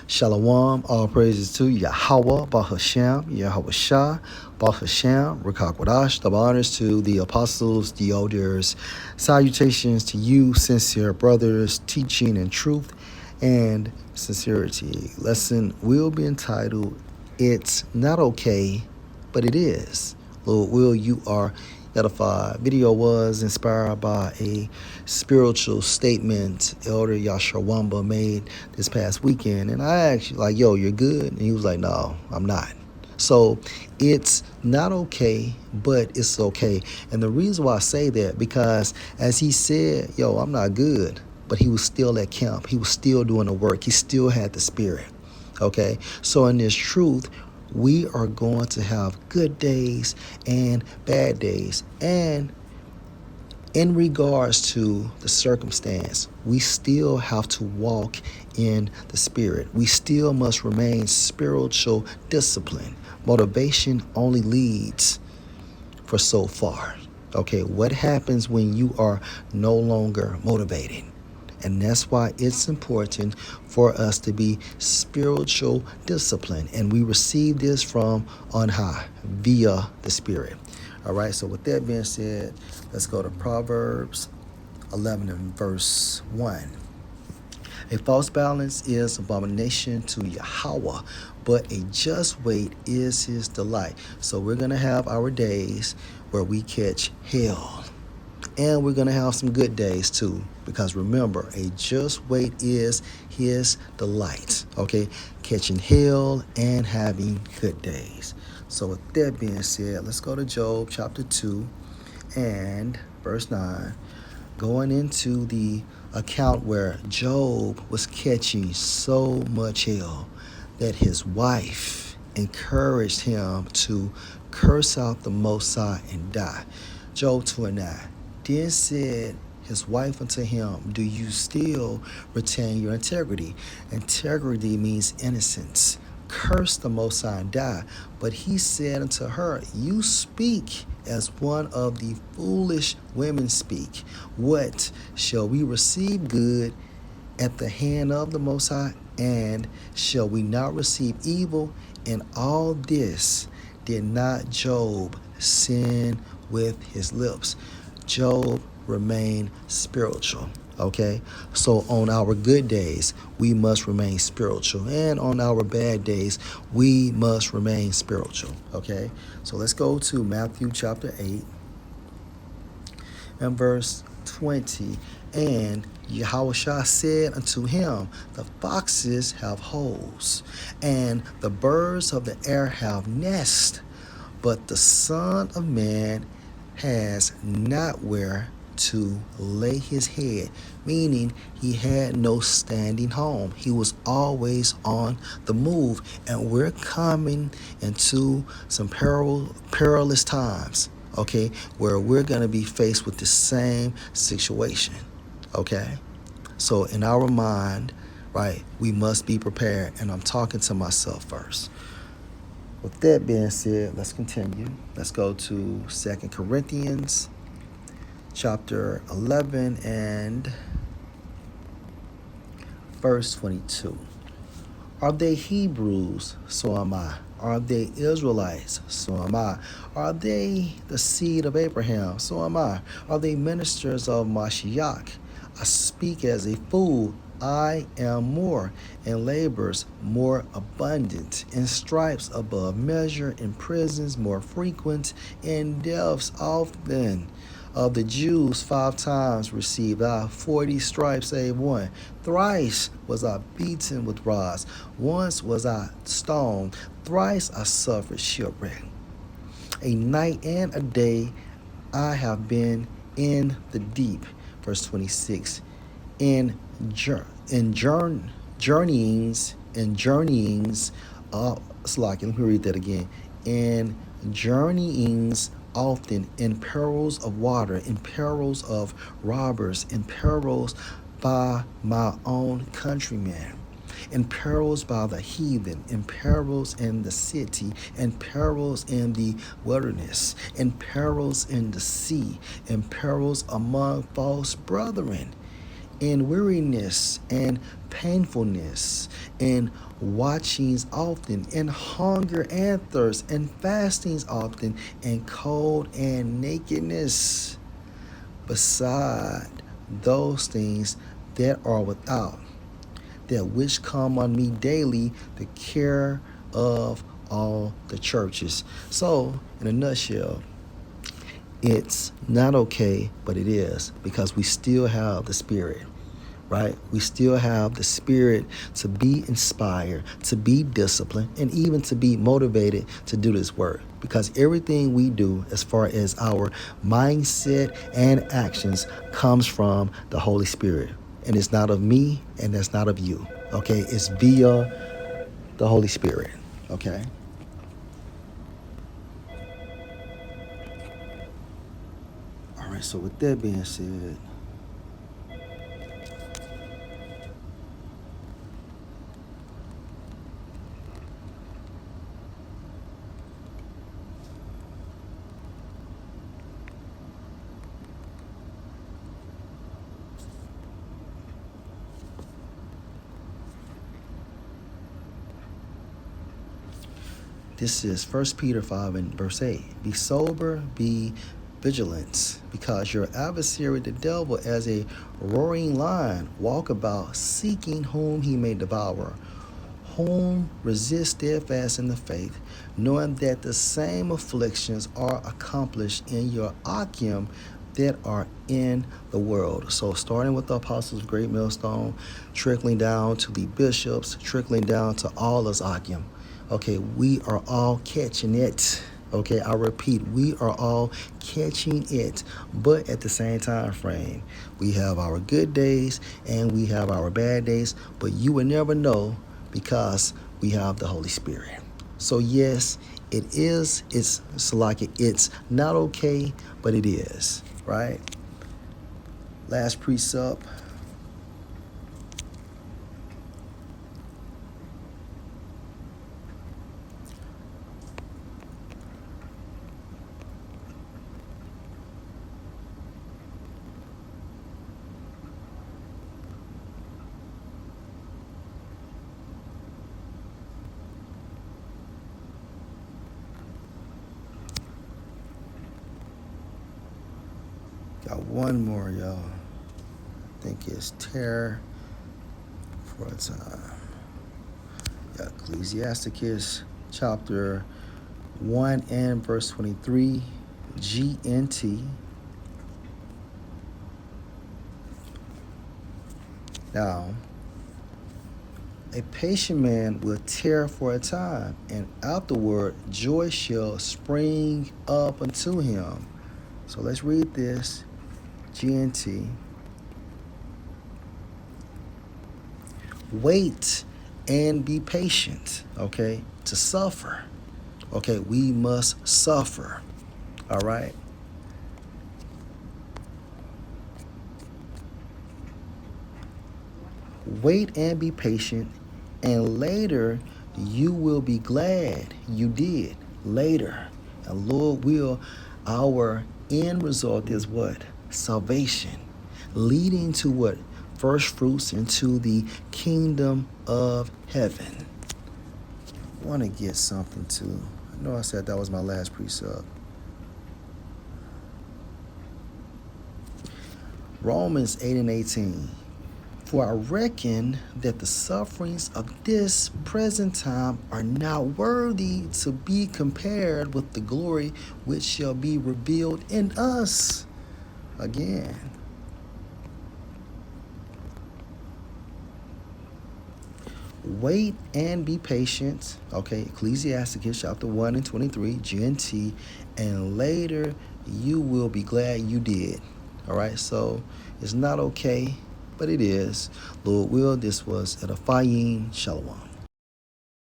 Shalom, all praises to Yahweh, Bahasham, Yahweh Shah, Bahasham, Rakakwadash, the honors to the apostles, the elders, salutations to you, sincere brothers, teaching in truth and sincerity. Lesson will be entitled, It's Not Okay, But It Is. Lord will, you are edified. Video was inspired by a spiritual statement Elder Yashawamba made this past weekend. And I actually like, yo, you're good? And he was like, no, I'm not. So it's not okay, but it's okay. And the reason why I say that, because as he said, yo, I'm not good, but he was still at camp. He was still doing the work. He still had the spirit. Okay. So in this truth, we are going to have good days and bad days. And in regards to the circumstance, we still have to walk in the spirit. We still must remain spiritual discipline. Motivation only leads for so far. Okay, what happens when you are no longer motivated? And that's why it's important for us to be spiritual discipline. And we receive this from on high via the Spirit. All right, so with that being said, let's go to Proverbs 11 and verse 1. A false balance is abomination to Yahweh, but a just weight is his delight. So we're going to have our days where we catch hell. And we're going to have some good days too, because remember, a just weight is his delight. Okay, catching hell and having good days. So with that being said, let's go to Job chapter 2 and verse 9, going into the account where Job was catching so much hell that his wife encouraged him to curse out the Most High and die. Job 2 and 9. Then said his wife unto him, do you still retain your integrity? Integrity means innocence. Curse the Most High and die. But he said unto her, you speak as one of the foolish women speak. What shall we receive good at the hand of the Most High? And shall we not receive evil? In all this did not Job sin with his lips. Job remained spiritual. Okay, so on our good days, we must remain spiritual. And on our bad days, we must remain spiritual. Okay, so let's go to Matthew chapter 8 and verse 20. And Yahushua said unto him, the foxes have holes, and the birds of the air have nests, but the Son of Man has not where to lay his head, meaning he had no standing home. He was always on the move, and we're coming into some perilous times, okay, where we're going to be faced with the same situation, okay? So in our mind, right, we must be prepared, and I'm talking to myself first. With that being said, let's continue. Let's go to 2 Corinthians chapter 11 and verse 22. Are they Hebrews? So am I. Are they Israelites? So am I. Are they the seed of Abraham? So am I. Are they ministers of Mashiach? I speak as a fool. I am more, in labors more abundant, in stripes above measure, in prisons more frequent, in deaths often. Of the Jews 5 times received I 40 stripes save one. Thrice was I beaten with rods. Once was I stoned. Thrice I suffered shipwreck. A night and a day I have been in the deep. Verse 26. In journeyings, let me read that again. In journeyings often, in perils of water, in perils of robbers, in perils by my own countrymen, in perils by the heathen, in perils in the city, in perils in the wilderness, in perils in the sea, in perils among false brethren, in weariness and painfulness, in watchings often, in hunger and thirst, and fastings often, and cold and nakedness, beside those things that are without, that which come on me daily, the care of all the churches. So, in a nutshell, it's not okay, but it is, because we still have the Spirit, right? We still have the Spirit to be inspired, to be disciplined, and even to be motivated to do this work. Because everything we do, as far as our mindset and actions, comes from the Holy Spirit. And it's not of me, and that's not of you, okay? It's via the Holy Spirit, okay? All right, so with that being said, this is 1 Peter 5 and verse 8. Be sober, be vigilant, because your adversary, the devil, as a roaring lion, walk about, seeking whom he may devour. Whom resist steadfast in the faith, knowing that the same afflictions are accomplished in your Achaim that are in the world. So starting with the apostles' great millstone, trickling down to the bishops, trickling down to all us Achaim. Okay, we are all catching it. Okay, I repeat, we are all catching it, but at the same time frame, we have our good days and we have our bad days, but you will never know because we have the Holy Spirit. So yes, it's like it's not okay, but it is, right? Last precept. Got one more, y'all. I think it's terror for a time. Yeah, Ecclesiasticus chapter 1 and verse 23, GNT. Now, a patient man will tarry for a time, and afterward joy shall spring up unto him. So let's read this. GNT. Wait and be patient, okay? To suffer. Okay, we must suffer. All right? Wait and be patient, and later you will be glad you did. Later. And Lord will, our end result is what? Salvation. Leading to what? First fruits into the kingdom of heaven. I want to get something too. I know I said that was my last precept. Romans 8 and 18. For I reckon that the sufferings of this present time are not worthy to be compared with the glory which shall be revealed in us. Again. Wait and be patient. Okay, Ecclesiasticus chapter 1 and 23, GNT, and later you will be glad you did. All right, so it's not okay, but it is. Lord will, this was edifying. Shalom.